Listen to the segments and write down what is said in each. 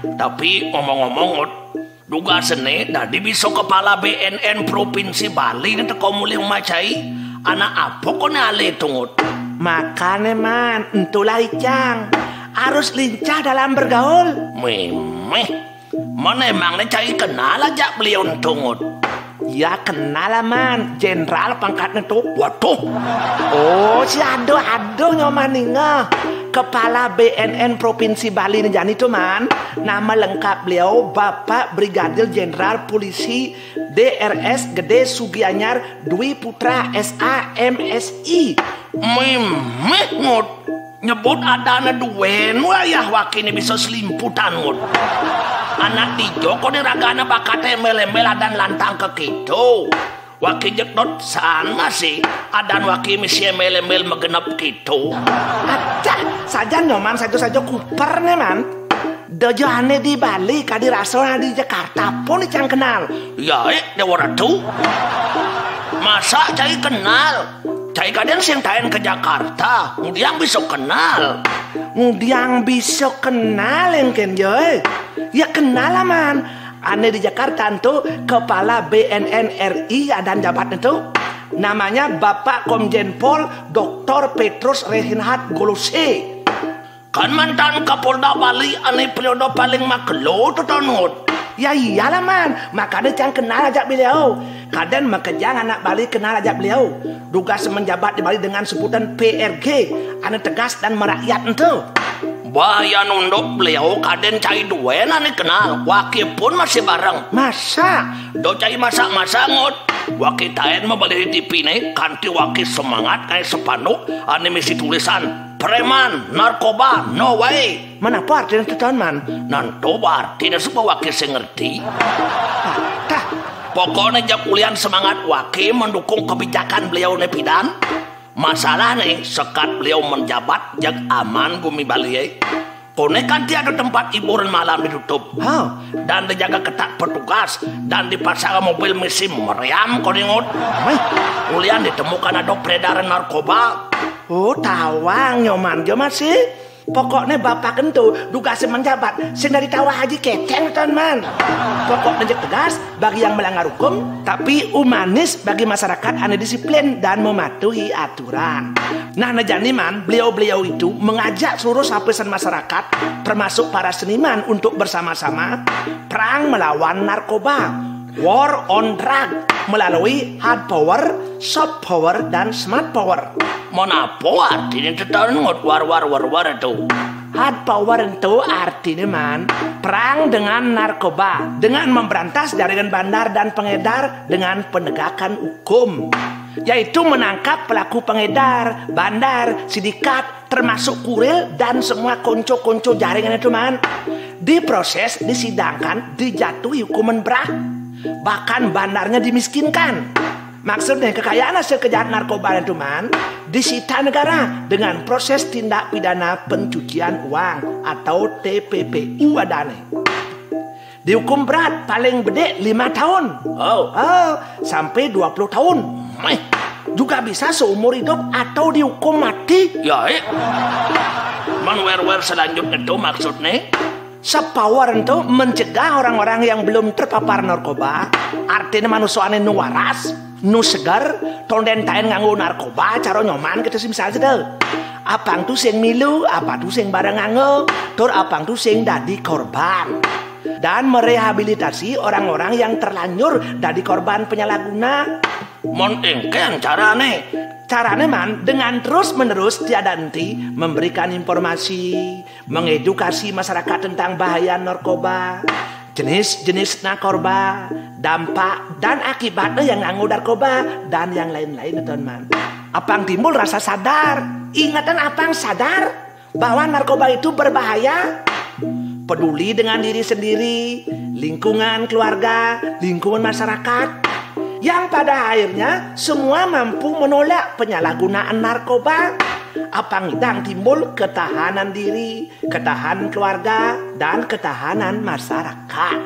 Tapi ngomong-ngomong, duga sene dadi bisa kepala BNN Provinsi Bali nanti kau mulai macai anak apa kau nale tungut. Makanya man, entulah Icang harus lincah dalam bergaul. Memeh, mana emangnya cai kenal aja beliau tungut. Ya kenal lah man, jenderal pangkatnya tuh. Waduh, Oh si ado nyoman ninga. Kepala BNN Provinsi Bali Nejani itu man, nama lengkap beliau Bapak Brigadir Jenderal Polisi DRS Gede Sugianyar Dwi Putra SA MSI. memeh ngut nyebut adana duwen wayah wakini bisa selimputan ngut. Anak dijo kok diragana bakat emel-emel dan lantang ke gitu. Waki jekdot sama sih adan waki misi emel-emel megenap gitu. Acah saja nyoman satu saja kuper nih man. Dojo aneh di Bali kadi rasona di Jakarta pun Icang kenal. Ya dewa ratu. Masa cai kenal? Cai kadang sing taen ke Jakarta, yang bisa kenal. Yang bisa kenal yang kenjoy. Ya kenal lah man. Aneh di Jakarta itu kepala BNN RI dan jabatan itu namanya Bapak Komjen Pol Dr. Petrus Rehinhat Golose. Kan mantan Kapolda Bali aneh periode paling makelo tuh tonut. Ya iyalah man, makanya Cang kenal aja beliau. Kadang makejang anak Bali kenal aja beliau. Duga semenjabat di Bali dengan sebutan PRG, aneh tegas dan merakyat itu. Bahaya nunduk beliau kaden cai duwen aneh kenal. Waki pun masih bareng. Masa? Do cai masak-masak ngut. Waki taen membeli di TV nih kanti waki semangat kayak sepanduk aneh misi tulisan preman, narkoba, no way. Mana apa artinya itu tahun man? Nantoba tidak semua waki saya ngerti. Pokoknya jak ulian semangat waki mendukung kebijakan beliau nepidan. Masalah nih sekat beliau menjabat jak aman bumi Bali. Kone kan tiada tempat hiburan malam ditutup. Dan dijaga ketat petugas dan dipasang mobil misi meriam koningut. Ulian ditemukan ada peredaran narkoba. Oh tawang nyoman jo masih. Pokoknya bapak kentu duga semenjabat sing dari tawa haji keceng teman. Pokoknya tegas bagi yang melanggar hukum, tapi humanis bagi masyarakat ane disiplin dan mematuhi aturan. Nah nejani man beliau-beliau itu mengajak seluruh lapisan masyarakat termasuk para seniman untuk bersama-sama perang melawan narkoba, war on drug melalui hard power, soft power dan smart power. Monapo artinya tetap ngut war itu. Hard power itu artinya man perang dengan narkoba dengan memberantas jaringan bandar dan pengedar dengan penegakan hukum, yaitu menangkap pelaku pengedar, bandar, sindikat, termasuk kurir dan semua konco-konco jaringan itu man. Diproses, disidangkan, dijatuhi hukuman berat, bahkan bandarnya dimiskinkan. Maksudnya kekayaan hasil kejahatan narkoba itu man disita negara dengan proses tindak pidana pencucian uang atau TPPU adane. Dihukum berat paling gede 5 tahun. Sampai 20 tahun. Juga bisa seumur hidup atau dihukum mati. Ya manwer selanjutnya itu maksudnya sepower itu mencegah orang-orang yang belum terpapar narkoba. Artinya manusia nu waras, nu segar, tonden taen nganggo narkoba, cara nyoman gitu sih misalnya deh. Apang tuh sing milu, apa tuh sing bareng nganggo, tur apang tuh sing dadi korban. Dan merehabilitasi orang-orang yang terlanjur dadi korban penyalahguna. Mon engken carane. Caranya man dengan terus-menerus tiada henti memberikan informasi, mengedukasi masyarakat tentang bahaya narkoba, jenis-jenis narkoba, dampak dan akibatnya yang nganggo narkoba dan yang lain-lain teman. Apang timbul rasa sadar, ingatan apang sadar bahwa narkoba itu berbahaya. Peduli dengan diri sendiri, lingkungan keluarga, lingkungan masyarakat. Yang pada akhirnya semua mampu menolak penyalahgunaan narkoba. Apang idang timbul ketahanan diri, ketahanan keluarga, dan ketahanan masyarakat.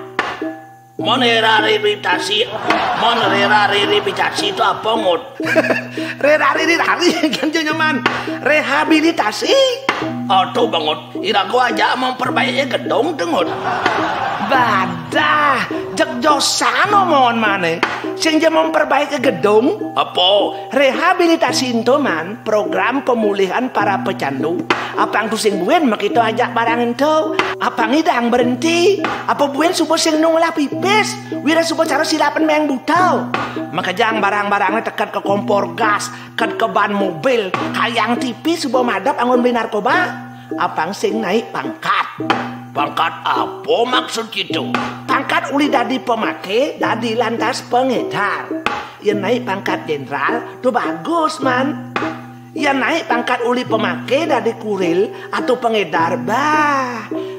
Monerariritasi itu apa ngut? Rehabilitasi kan nyaman. Rehabilitasi. Oh tuh bangut, ira gua aja memperbaiki gedung dengut. Badah, jek josan omongan mana? Sing je memperbaiki gedung. Apa? Rehabilitasi itu man, program pemulihan para pecandu. Apa yang tu sing buen mak itu ajak barang itu. Apa ngidang berhenti? Apa buen subuh sing nunglah pipis? Wira subuh cara silapan meyang butau. Maka jang barang-barangnya tekat ke kompor gas, ke ban mobil, kayang TV subuh madap angon beli narkoba. Apang sing naik pangkat. Pangkat apa maksud gitu? Pangkat uli dadi pemakai, dadi lantas pengedar. Yang naik pangkat jenderal, tuh bagus man. Yang naik pangkat uli pemakai, dadi kuril atau pengedar,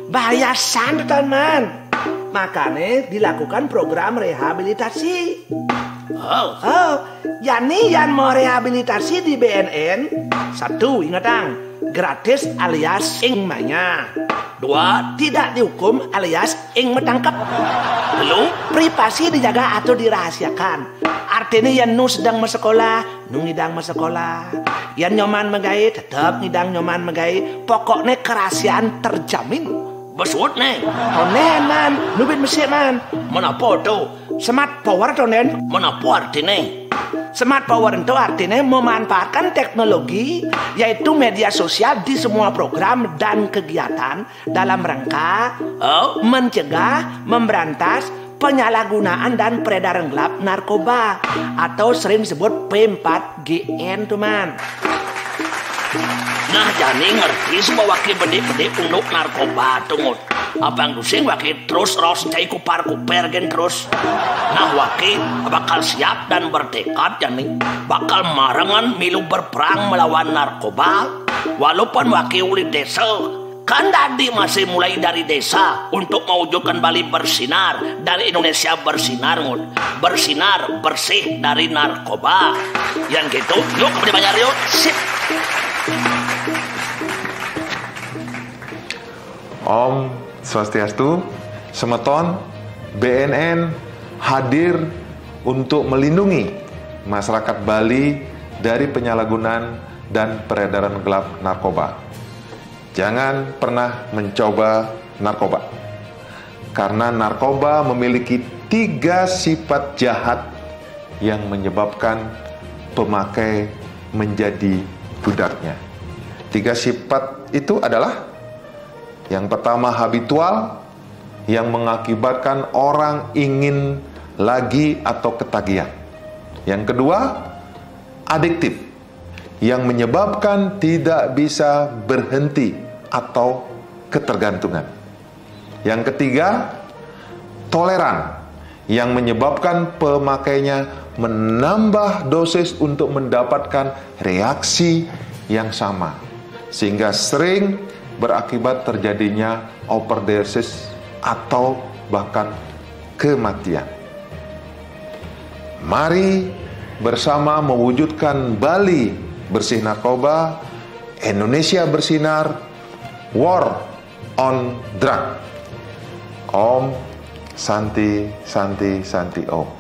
bahaya sangat man. Makanya dilakukan program rehabilitasi. Yani yang mau rehabilitasi di BNN, satu ingatang, gratis alias ing manya. Dua, tidak dihukum alias ing metangkap. Belum, privasi dijaga atau dirahasiakan. Artinya yang nu sedang sekolah, nu ngidang sekolah. Yang nyoman megai, tetap ngidang nyoman megai. Pokoknya kerahasiaan terjamin. Besut nih. Tonen man, nubit mesir man. Menapa tuh? Smart power tonen. Menapa artinya? Smart power itu artinya memanfaatkan teknologi, yaitu media sosial di semua program dan kegiatan dalam rangka mencegah, memberantas penyalahgunaan dan peredaran gelap narkoba atau sering disebut P4GN teman. Nah jani ngerti semua wakil bede-bede untuk narkoba tungut. Abang dusing wakil terus cai kupar-kuper gen terus. Nah wakil bakal siap dan bertekad jani bakal marangan milu berperang melawan narkoba. Walaupun wakil uli desa kan tadi masih mulai dari desa untuk mewujudkan Bali bersinar, dari Indonesia bersinar ngut. Bersinar bersih dari narkoba. Yang gitu yuk kemudian banyak yuk. Sip. Om Swastiastu, Semeton, BNN hadir untuk melindungi masyarakat Bali dari penyalahgunaan dan peredaran gelap narkoba. Jangan pernah mencoba narkoba, karena narkoba memiliki 3 sifat jahat yang menyebabkan pemakai menjadi budaknya. 3 sifat itu adalah: yang pertama habitual, yang mengakibatkan orang ingin lagi atau ketagihan. Yang kedua, adiktif, yang menyebabkan tidak bisa berhenti atau ketergantungan. Yang ketiga, toleran, yang menyebabkan pemakainya menambah dosis untuk mendapatkan reaksi yang sama, sehingga sering berakibat terjadinya overdosis atau bahkan kematian. Mari bersama mewujudkan Bali bersih narkoba, Indonesia bersinar, war on drug. Om Santi Santi Santi Om.